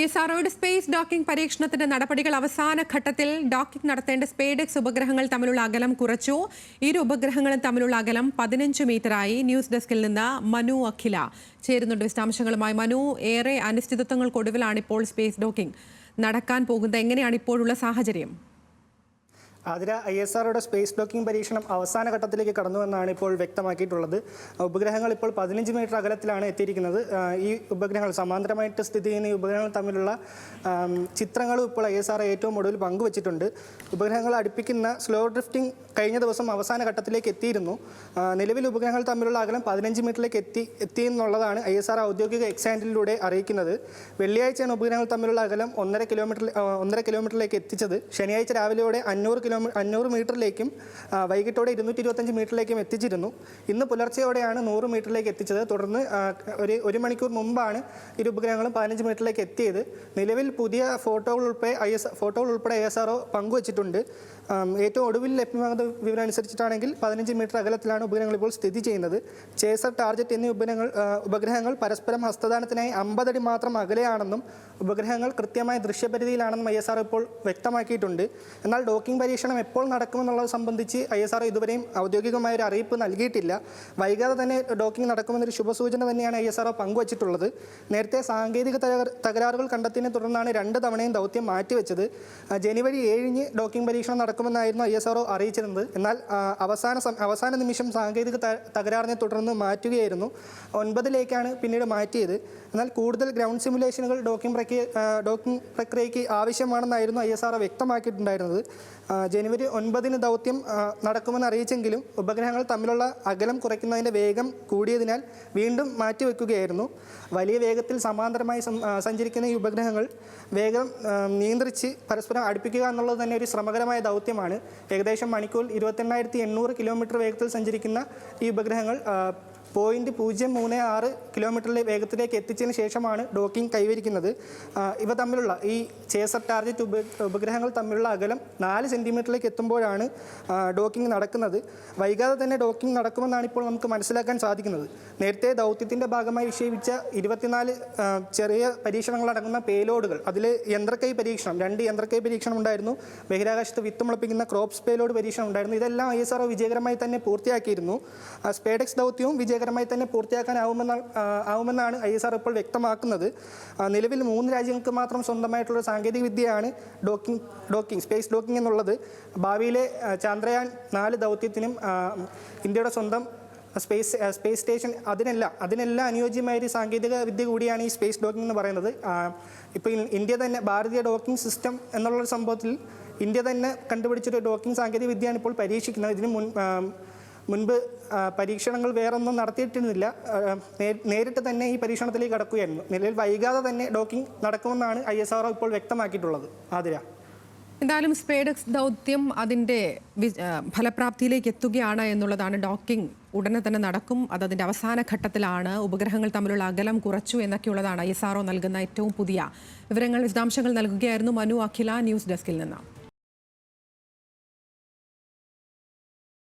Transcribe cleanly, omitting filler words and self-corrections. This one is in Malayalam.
ISROയുടെ സ്പേസ് ഡോക്കിംഗ് പരീക്ഷണത്തിന്റെ നടപടികൾ അവസാന ഘട്ടത്തിൽ. ഡോക്കിംഗ് നടത്തേണ്ട സ്പേഡെക്സ് ഉപഗ്രഹങ്ങൾ തമ്മിലുള്ള അകലം കുറച്ചു. ഇരു ഉപഗ്രഹങ്ങളും തമ്മിലുള്ള അകലം 15 മീറ്ററായി. ന്യൂസ് ഡെസ്കിൽ നിന്ന് മനു അഖില ചേരുന്നുണ്ട് വിശദാംശങ്ങളുമായി. മനു, ഏറെ അനിശ്ചിതത്വങ്ങൾക്കൊടുവിലാണ് ഇപ്പോൾ സ്പേസ് ഡോക്കിംഗ് നടക്കാൻ പോകുന്നത്. എങ്ങനെയാണ് ഇപ്പോഴുള്ള സാഹചര്യം? അതിൽ ISROയുടെ സ്പേസ് ഡോക്കിംഗ് പരീക്ഷണം അവസാന ഘട്ടത്തിലേക്ക് കടന്നുവെന്നാണ് ഇപ്പോൾ വ്യക്തമാക്കിയിട്ടുള്ളത്. ഉപഗ്രഹങ്ങൾ ഇപ്പോൾ 15 മീറ്റർ അകലത്തിലാണ് എത്തിയിരിക്കുന്നത്. ഈ ഉപഗ്രഹങ്ങൾ സമാന്തരമായിട്ട് സ്ഥിതി ചെയ്യുന്ന ഈ ഉപഗ്രഹങ്ങൾ തമ്മിലുള്ള ചിത്രങ്ങളും ഇപ്പോൾ ISRO ഏറ്റവും ഒടുവിൽ പങ്കുവച്ചിട്ടുണ്ട്. ഉപഗ്രഹങ്ങൾ അടുപ്പിക്കുന്ന സ്ലോ ഡ്രിഫ്റ്റിംഗ് കഴിഞ്ഞ ദിവസം അവസാന ഘട്ടത്തിലേക്ക് എത്തിയിരുന്നു. നിലവിൽ ഉപഗ്രഹങ്ങൾ തമ്മിലുള്ള അകലം 15 മീറ്ററിലേക്ക് എത്തിയെന്നുള്ളതാണ് ISRO ഔദ്യോഗിക എക്സ് ഹാൻഡിലൂടെ അറിയിക്കുന്നത്. വെള്ളിയാഴ്ചയാണ് ഉപഗ്രഹങ്ങൾ തമ്മിലുള്ള അകലം 1.5 കിലോമീറ്ററിലേക്ക് എത്തിച്ചത്. ശനിയാഴ്ച രാവിലെയോടെ 500 മീറ്ററിലേക്കും വൈകിട്ടോടെ 225 മീറ്ററിലേക്കും എത്തിച്ചിരുന്നു. ഇന്ന് പുലർച്ചെയോടെയാണ് 100 മീറ്ററിലേക്ക് എത്തിച്ചത്. തുടർന്ന് ഒരു മണിക്കൂർ മുമ്പാണ് ഇരു ഉപഗ്രഹങ്ങളും 15 മീറ്ററിലേക്ക് എത്തിയത്. നിലവിൽ പുതിയ ഫോട്ടോകൾ ഉൾപ്പെടെ ISRO പങ്കുവച്ചിട്ടുണ്ട്. ഏറ്റവും ഒടുവിൽ ലഭ്യമാകുന്ന വിവരം അനുസരിച്ചിട്ടാണെങ്കിൽ 15 മീറ്റർ അകലത്തിലാണ് ഉപഗ്രഹങ്ങൾ ഇപ്പോൾ സ്ഥിതി ചെയ്യുന്നത്. ചേസർ, ടാർജറ്റ് എന്നീ ഉപഗ്രഹങ്ങൾ പരസ്പരം ഹസ്തദാനത്തിനായി 50 അടി മാത്രം അകലെയാണെന്നും ഉപഗ്രഹങ്ങൾ കൃത്യമായ ദൃശ്യപരിധിയിലാണെന്നും ISRO ഇപ്പോൾ വ്യക്തമാക്കിയിട്ടുണ്ട്. എന്നാൽ ഡോക്കിംഗ് പരീക്ഷണം എപ്പോൾ നടക്കുമെന്നുള്ളത് സംബന്ധിച്ച് ISRO ഇതുവരെയും ഔദ്യോഗികമായ ഒരു അറിയിപ്പ് നൽകിയിട്ടില്ല. വൈകാതെ തന്നെ ഡോക്കിംഗ് നടക്കുമെന്നൊരു ശുഭസൂചന തന്നെയാണ് ISRO പങ്കുവച്ചിട്ടുള്ളത്. നേരത്തെ സാങ്കേതിക തകരാറുകൾ കണ്ടെത്തിയതിനെ തുടർന്നാണ് 2 തവണയും ദൗത്യം മാറ്റിവെച്ചത്. ജനുവരി 7-ന് ഡോക്കിംഗ് പരീക്ഷണം നടക്കുമെന്നായിരുന്നു ISRO അറിയിച്ചിരുന്നത്. എന്നാൽ അവസാന നിമിഷം സാങ്കേതിക തകരാറിനെ തുടർന്ന് മാറ്റുകയായിരുന്നു. 9-ലേക്കാണ് പിന്നീട് മാറ്റിയത്. എന്നാൽ കൂടുതൽ ഗ്രൗണ്ട് സിമുലേഷനുകൾ ഡോക്കിംഗ് പ്രക്രിയയ്ക്ക് ആവശ്യമാണെന്നായിരുന്നു ISRO വ്യക്തമാക്കിയിട്ടുണ്ടായിരുന്നത്. ജനുവരി 9-ന് ദൗത്യം നടക്കുമെന്ന് അറിയിച്ചെങ്കിലും ഉപഗ്രഹങ്ങൾ തമ്മിലുള്ള അകലം കുറയ്ക്കുന്നതിൻ്റെ വേഗം കൂടിയതിനാൽ വീണ്ടും മാറ്റിവെക്കുകയായിരുന്നു. വലിയ വേഗത്തിൽ സമാന്തരമായി സഞ്ചരിക്കുന്ന ഈ ഉപഗ്രഹങ്ങൾ വേഗം നിയന്ത്രിച്ച് പരസ്പരം അടുപ്പിക്കുക എന്നുള്ളത് തന്നെ ഒരു ശ്രമകരമായ ദൗത്യമാണ്. ഏകദേശം മണിക്കൂറിൽ 28,800 കിലോമീറ്റർ വേഗത്തിൽ സഞ്ചരിക്കുന്ന ഈ ഉപഗ്രഹങ്ങൾ 0.036 കിലോമീറ്ററിലെ വേഗത്തിലേക്ക് എത്തിച്ചതിന് ശേഷമാണ് ഡോക്കിംഗ് കൈവരിക്കുന്നത്. ഇവ തമ്മിലുള്ള ഈ ചേസർ, ടാർജറ്റ് ഉപഗ്രഹങ്ങൾ തമ്മിലുള്ള അകലം 4 സെൻറ്റിമീറ്ററിലേക്ക് എത്തുമ്പോഴാണ് ഡോക്കിംഗ് നടക്കുന്നത്. വൈകാതെ തന്നെ ഡോക്കിംഗ് നടക്കുമെന്നാണ് ഇപ്പോൾ നമുക്ക് മനസ്സിലാക്കാൻ സാധിക്കുന്നത്. നേരത്തെ ദൗത്യത്തിൻ്റെ ഭാഗമായി വിക്ഷേപിച്ച 24 ചെറിയ പരീക്ഷണങ്ങളടങ്ങുന്ന പേലോഡുകൾ, അതിൽ യന്ത്രക്കൈ പരീക്ഷണം, 2 യന്ത്രക്കൈ പരീക്ഷണം ഉണ്ടായിരുന്നു. ബഹിരാകാശത്ത് വിത്തുമുളപ്പിക്കുന്ന ക്രോപ്സ് പേലോഡ് പരീക്ഷണം ഉണ്ടായിരുന്നു. ഇതെല്ലാം ISRO വിജയകരമായി തന്നെ പൂർത്തിയാക്കിയിരുന്നു. സ്പേഡെക്സ് ദൗത്യവും വിജയകരമായി തന്നെ പൂർത്തിയാക്കാനാവുമെന്നാണ് ISRO ഇപ്പോൾ വ്യക്തമാക്കുന്നത്. നിലവിൽ 3 രാജ്യങ്ങൾക്ക് മാത്രം സ്വന്തമായിട്ടുള്ള സാങ്കേതിക വിദ്യയാണ് സ്പേസ് ഡോക്കിംഗ് എന്നുള്ളത്. ഭാവിയിലെ ചന്ദ്രയാൻ 4 ദൗത്യത്തിനും ഇന്ത്യയുടെ സ്വന്തം സ്പേസ് സ്റ്റേഷൻ അതിനെല്ലാം അനുയോജ്യമായ ഒരു സാങ്കേതിക വിദ്യ കൂടിയാണ് ഈ സ്പേസ് ഡോക്കിംഗ് എന്ന് പറയുന്നത്. ഇപ്പോൾ ഇന്ത്യ തന്നെ ഭാരതീയ ഡോക്കിംഗ് സിസ്റ്റം എന്നുള്ള സംഭവത്തിൽ ഇന്ത്യ തന്നെ കണ്ടുപിടിച്ചൊരു ഡോക്കിംഗ് സാങ്കേതിക വിദ്യയാണ് ഇപ്പോൾ പരീക്ഷിക്കുന്നത്. ഇതിന് മുൻപ് പരീക്ഷണങ്ങൾ വേറൊന്നും നടത്തിയിട്ടിരുന്നില്ല. നേരിട്ട് തന്നെ ഈ പരീക്ഷണത്തിലേക്ക് കടക്കുകയായിരുന്നു. നിലവിൽ വൈകാതെ തന്നെ ഡോക്കിംഗ് നടക്കുമെന്നാണ് ISRO ഇപ്പോൾ വ്യക്തമാക്കിയിട്ടുള്ളത്. ആതിര, എന്തായാലും സ്പേഡെക്സ് ദൗത്യം അതിൻ്റെ ഫലപ്രാപ്തിയിലേക്ക് എത്തുകയാണ് എന്നുള്ളതാണ്. ഡോക്കിംഗ് ഉടനെ തന്നെ നടക്കും. അതിൻ്റെ അവസാന ഘട്ടത്തിലാണ്. ഉപഗ്രഹങ്ങൾ തമ്മിലുള്ള അകലം കുറച്ചു എന്നൊക്കെയുള്ളതാണ് ISRO നൽകുന്ന ഏറ്റവും പുതിയ വിവരങ്ങൾ. വിശദാംശങ്ങൾ നൽകുകയായിരുന്നു മനു അഖില ന്യൂസ് ഡെസ്കിൽ നിന്ന്.